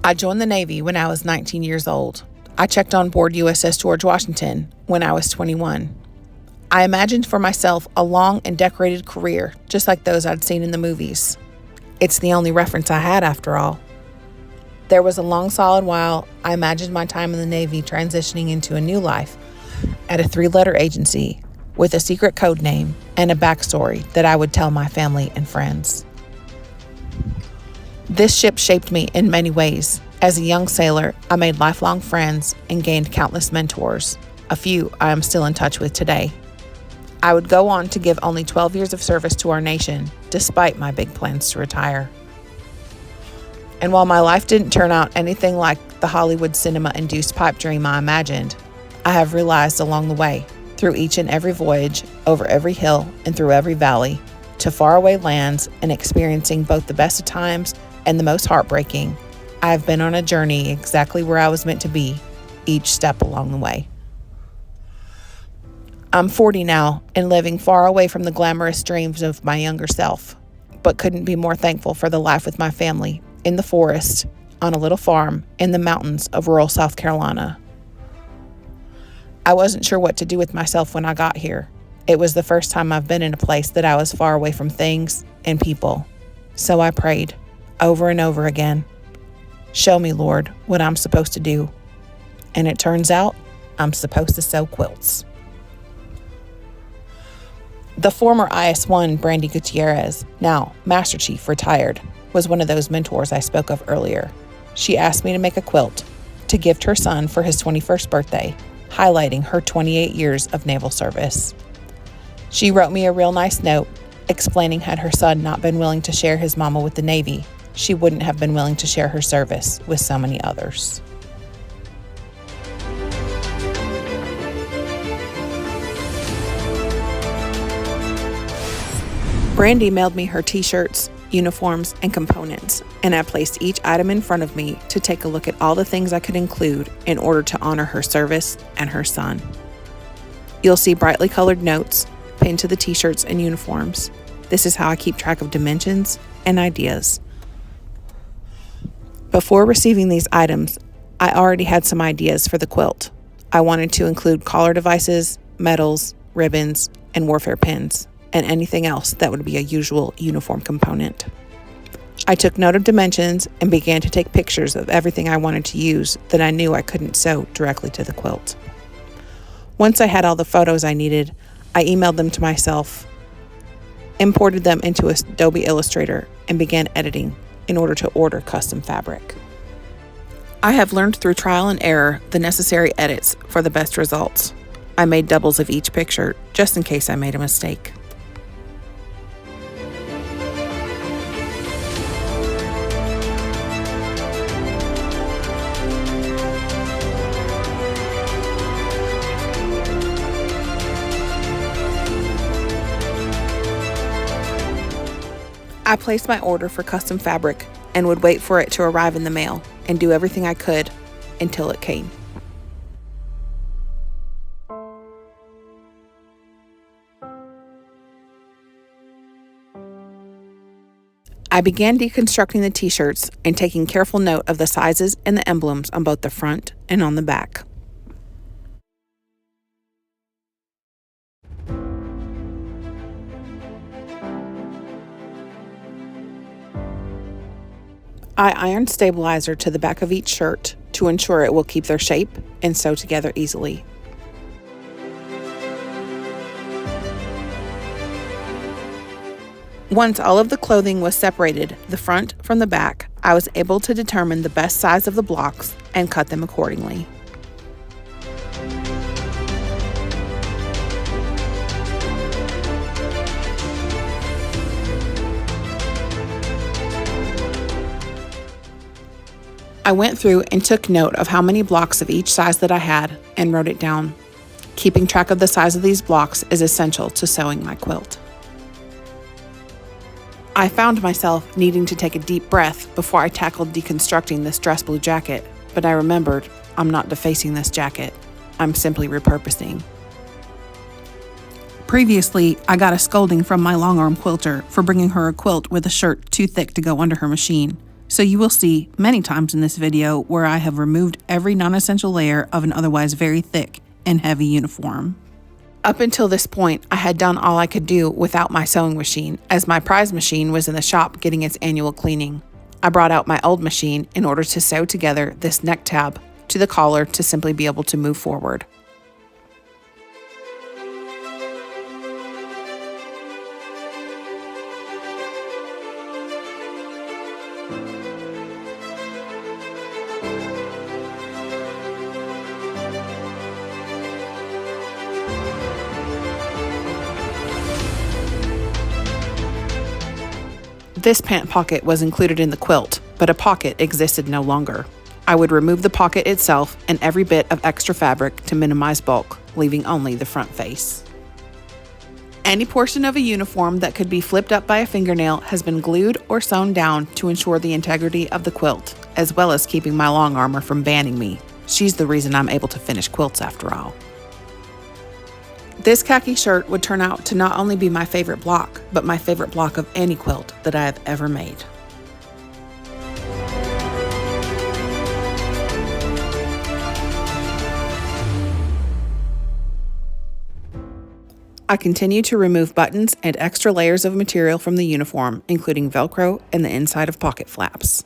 I joined the Navy when I was 19 years old. I checked on board USS George Washington when I was 21. I imagined for myself a long and decorated career, just like those I'd seen in the movies. It's the only reference I had, after all. There was a long, solid while I imagined my time in the Navy transitioning into a new life at a 3-letter agency with a secret code name and a backstory that I would tell my family and friends. This ship shaped me in many ways. As a young sailor, I made lifelong friends and gained countless mentors. A few I am still in touch with today. I would go on to give only 12 years of service to our nation, despite my big plans to retire. And while my life didn't turn out anything like the Hollywood cinema-induced pipe dream I imagined, I have realized along the way, through each and every voyage, over every hill and through every valley, to faraway lands and experiencing both the best of times and the most heartbreaking, I have been on a journey exactly where I was meant to be, each step along the way. I'm 40 now and living far away from the glamorous dreams of my younger self, but couldn't be more thankful for the life with my family, in the forest, on a little farm, in the mountains of rural South Carolina. I wasn't sure what to do with myself when I got here. It was the first time I've been in a place that I was far away from things and people. So I prayed, over and over again, "Show me, Lord, what I'm supposed to do." And it turns out, I'm supposed to sew quilts. The former IS-1 Brandi Gutierrez, now Master Chief retired, was one of those mentors I spoke of earlier. She asked me to make a quilt to gift her son for his 21st birthday, highlighting her 28 years of naval service. She wrote me a real nice note explaining had her son not been willing to share his mama with the Navy, she wouldn't have been willing to share her service with so many others. Brandi mailed me her t-shirts, uniforms, and components, and I placed each item in front of me to take a look at all the things I could include in order to honor her service and her son. You'll see brightly colored notes pinned to the t-shirts and uniforms. This is how I keep track of dimensions and ideas. Before receiving these items, I already had some ideas for the quilt. I wanted to include collar devices, medals, ribbons, and warfare pins, and anything else that would be a usual uniform component. I took note of dimensions and began to take pictures of everything I wanted to use that I knew I couldn't sew directly to the quilt. Once I had all the photos I needed, I emailed them to myself, imported them into Adobe Illustrator, and began editing in order to order custom fabric. I have learned through trial and error the necessary edits for the best results. I made doubles of each picture just in case I made a mistake. I placed my order for custom fabric and would wait for it to arrive in the mail and do everything I could until it came. I began deconstructing the t-shirts and taking careful note of the sizes and the emblems on both the front and on the back. I ironed stabilizer to the back of each shirt to ensure it will keep their shape and sew together easily. Once all of the clothing was separated, the front from the back, I was able to determine the best size of the blocks and cut them accordingly. I went through and took note of how many blocks of each size that I had and wrote it down. Keeping track of the size of these blocks is essential to sewing my quilt. I found myself needing to take a deep breath before I tackled deconstructing this dress blue jacket, but I remembered I'm not defacing this jacket. I'm simply repurposing. Previously, I got a scolding from my long-arm quilter for bringing her a quilt with a shirt too thick to go under her machine. So you will see many times in this video where I have removed every non-essential layer of an otherwise very thick and heavy uniform. Up until this point, I had done all I could do without my sewing machine, as my prize machine was in the shop getting its annual cleaning. I brought out my old machine in order to sew together this neck tab to the collar to simply be able to move forward. This pant pocket was included in the quilt, but a pocket existed no longer. I would remove the pocket itself and every bit of extra fabric to minimize bulk, leaving only the front face. Any portion of a uniform that could be flipped up by a fingernail has been glued or sewn down to ensure the integrity of the quilt, as well as keeping my long armor from banning me. She's the reason I'm able to finish quilts after all. This khaki shirt would turn out to not only be my favorite block, but my favorite block of any quilt that I have ever made. I continue to remove buttons and extra layers of material from the uniform, including Velcro and the inside of pocket flaps.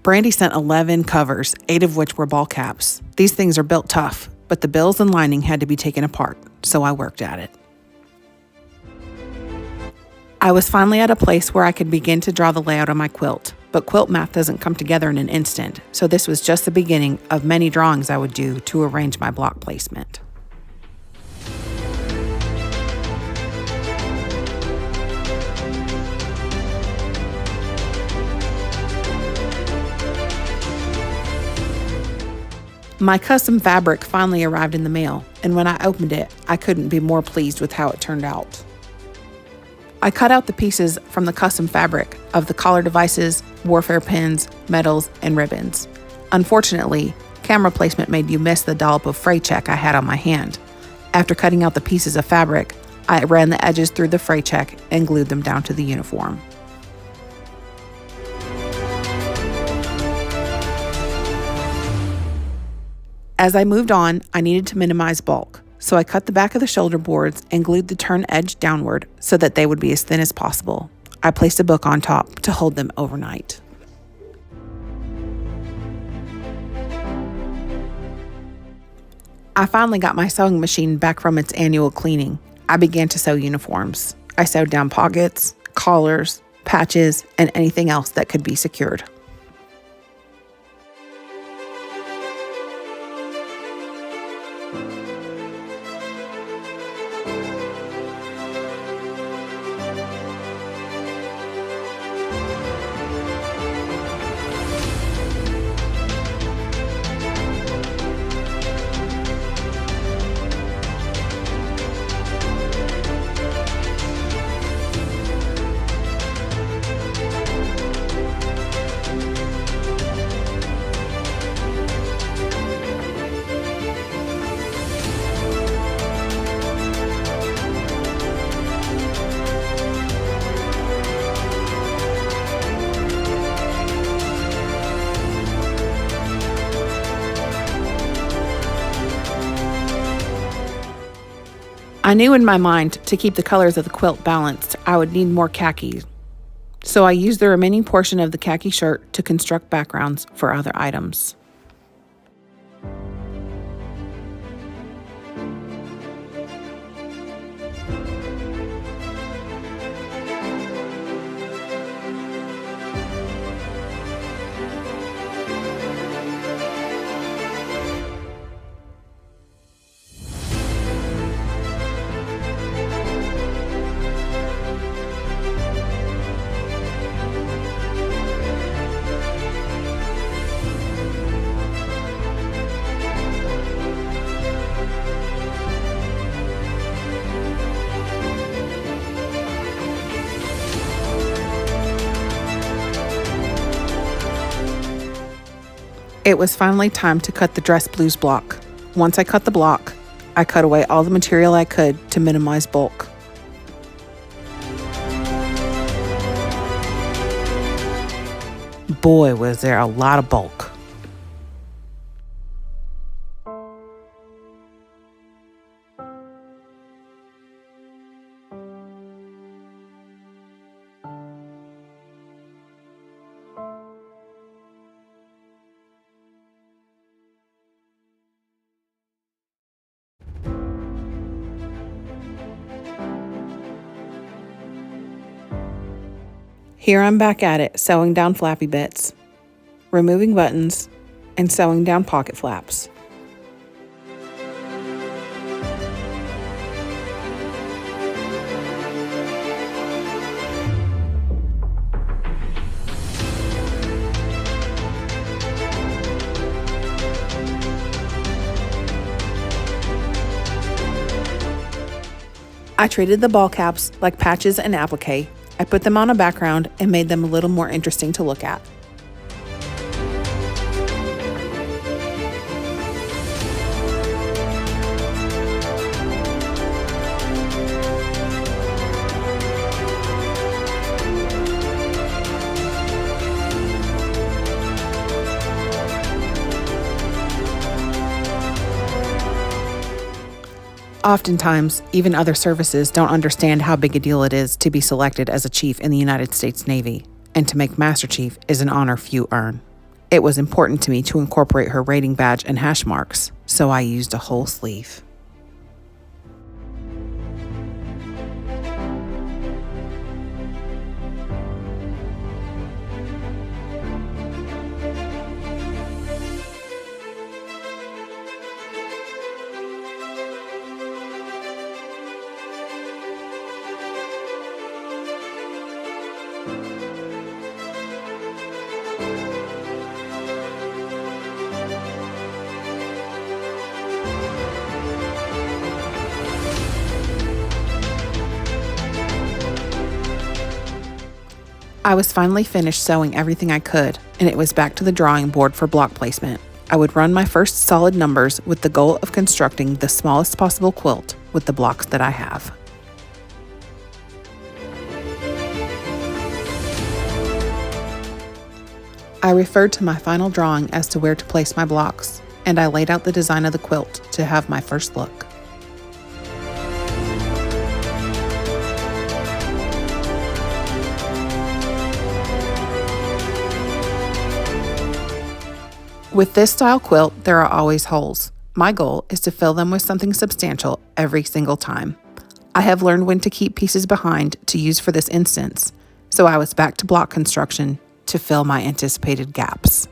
Brandi sent 11 covers, 8 of which were ball caps. These things are built tough, but the bills and lining had to be taken apart, so I worked at it. I was finally at a place where I could begin to draw the layout of my quilt, but quilt math doesn't come together in an instant, so this was just the beginning of many drawings I would do to arrange my block placement. My custom fabric finally arrived in the mail, and when I opened it, I couldn't be more pleased with how it turned out. I cut out the pieces from the custom fabric of the collar devices, warfare pins, medals, and ribbons. Unfortunately, camera placement made you miss the dollop of fray check I had on my hand. After cutting out the pieces of fabric, I ran the edges through the fray check and glued them down to the uniform. As I moved on, I needed to minimize bulk, so I cut the back of the shoulder boards and glued the turn edge downward so that they would be as thin as possible. I placed a book on top to hold them overnight. I finally got my sewing machine back from its annual cleaning. I began to sew uniforms. I sewed down pockets, collars, patches, and anything else that could be secured. I knew in my mind to keep the colors of the quilt balanced, I would need more khaki. So I used the remaining portion of the khaki shirt to construct backgrounds for other items. It was finally time to cut the dress blues block. Once I cut the block, I cut away all the material I could to minimize bulk. Boy, was there a lot of bulk. Here I'm back at it, sewing down flappy bits, removing buttons, and sewing down pocket flaps. I treated the ball caps like patches and applique. I put them on a background and made them a little more interesting to look at. Oftentimes, even other services don't understand how big a deal it is to be selected as a chief in the United States Navy, and to make Master Chief is an honor few earn. It was important to me to incorporate her rating badge and hash marks, so I used a whole sleeve. I was finally finished sewing everything I could, and it was back to the drawing board for block placement. I would run my first solid numbers with the goal of constructing the smallest possible quilt with the blocks that I have. I referred to my final drawing as to where to place my blocks, and I laid out the design of the quilt to have my first look. With this style quilt, there are always holes. My goal is to fill them with something substantial every single time. I have learned when to keep pieces behind to use for this instance, so I was back to block construction to fill my anticipated gaps.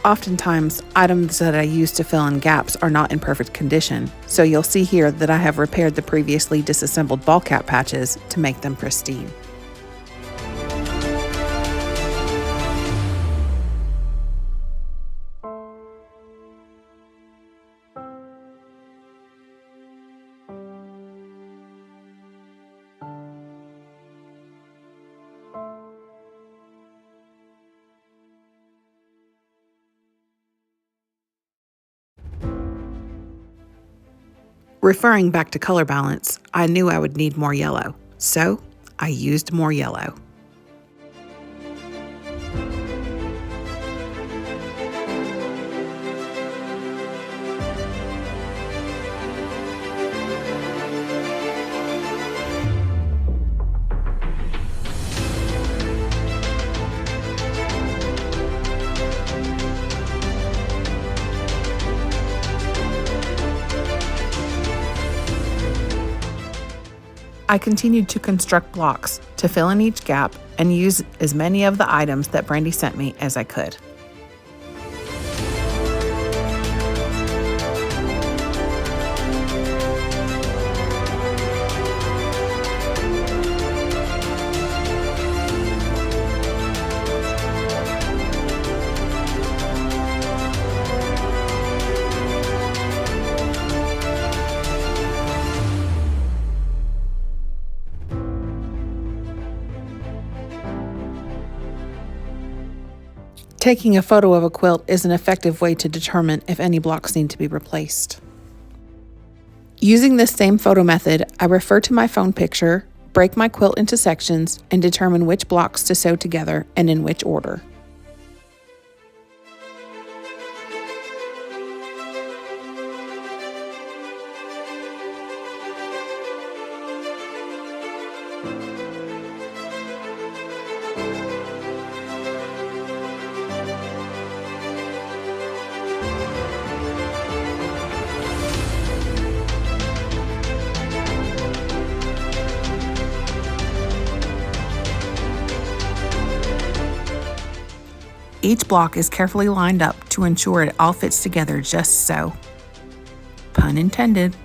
Oftentimes, items that I use to fill in gaps are not in perfect condition, so you'll see here that I have repaired the previously disassembled ball cap patches to make them pristine. Referring back to color balance, I knew I would need more yellow, so I used more yellow. I continued to construct blocks to fill in each gap and use as many of the items that Brandi sent me as I could. Taking a photo of a quilt is an effective way to determine if any blocks need to be replaced. Using this same photo method, I refer to my phone picture, break my quilt into sections, and determine which blocks to sew together and in which order. Each block is carefully lined up to ensure it all fits together just so. Pun intended.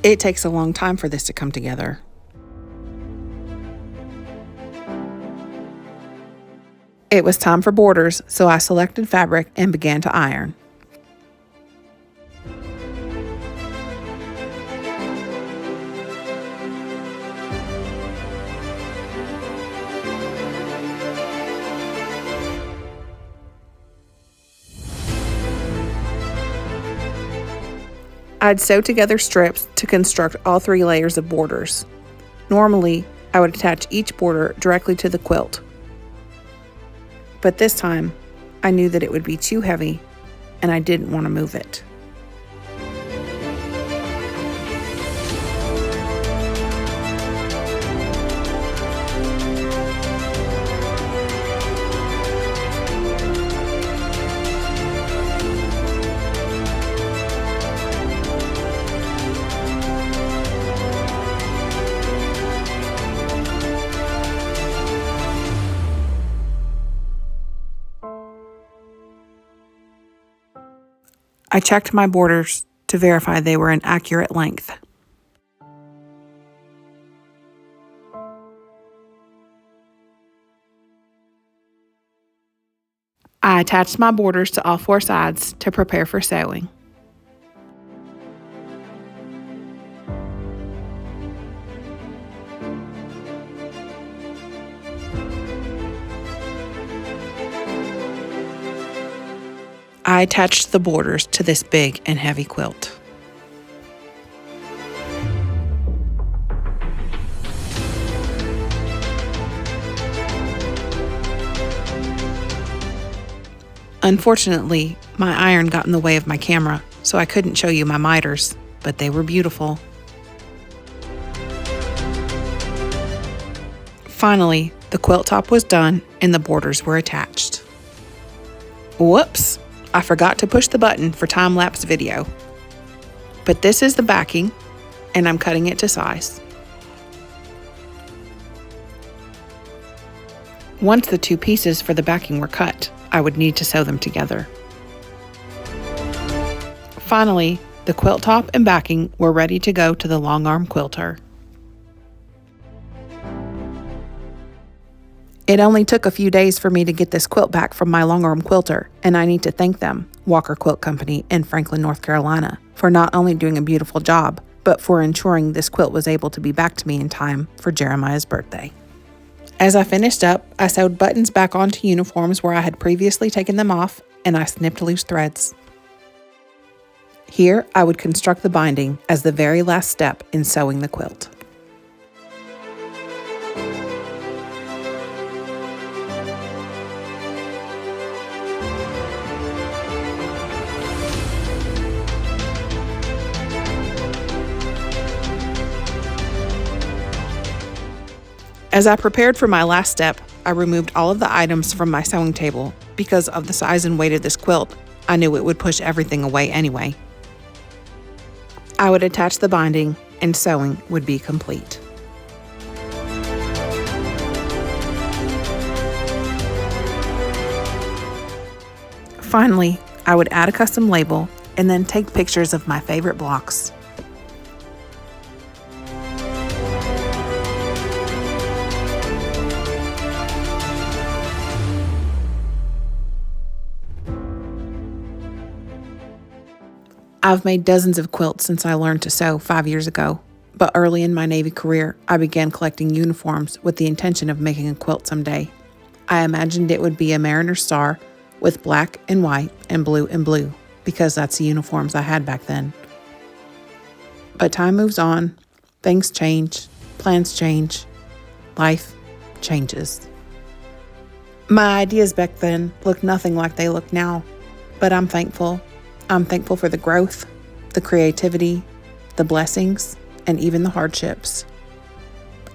It takes a long time for this to come together. It was time for borders, so I selected fabric and began to iron. I'd sew together strips to construct all 3 layers of borders. Normally, I would attach each border directly to the quilt. But this time, I knew that it would be too heavy, and I didn't want to move it. I checked my borders to verify they were an accurate length. I attached my borders to all 4 sides to prepare for sewing. I attached the borders to this big and heavy quilt. Unfortunately, my iron got in the way of my camera, so I couldn't show you my miters, but they were beautiful. Finally, the quilt top was done and the borders were attached. Whoops! I forgot to push the button for time-lapse video. But this is the backing, and I'm cutting it to size. Once the 2 pieces for the backing were cut, I would need to sew them together. Finally, the quilt top and backing were ready to go to the long arm quilter. It only took a few days for me to get this quilt back from my longarm quilter, and I need to thank them, Walker Quilt Company in Franklin, North Carolina, for not only doing a beautiful job, but for ensuring this quilt was able to be back to me in time for Jeremiah's birthday. As I finished up, I sewed buttons back onto uniforms where I had previously taken them off, and I snipped loose threads. Here, I would construct the binding as the very last step in sewing the quilt. As I prepared for my last step, I removed all of the items from my sewing table because of the size and weight of this quilt. I knew it would push everything away anyway. I would attach the binding and sewing would be complete. Finally, I would add a custom label and then take pictures of my favorite blocks. I've made dozens of quilts since I learned to sew 5 years ago, but early in my Navy career, I began collecting uniforms with the intention of making a quilt someday. I imagined it would be a Mariner's Star with black and white and blue, because that's the uniforms I had back then. But time moves on, things change, plans change, life changes. My ideas back then looked nothing like they look now, but I'm thankful. I'm thankful for the growth, the creativity, the blessings, and even the hardships.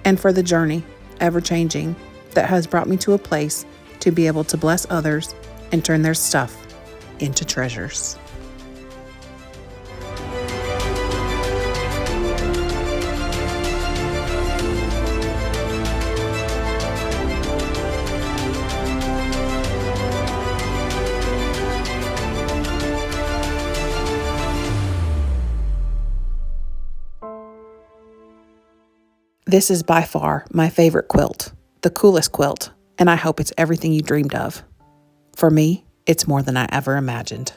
And for the journey, ever-changing, that has brought me to a place to be able to bless others and turn their stuff into treasures. This is by far my favorite quilt, the coolest quilt, and I hope it's everything you dreamed of. For me, it's more than I ever imagined.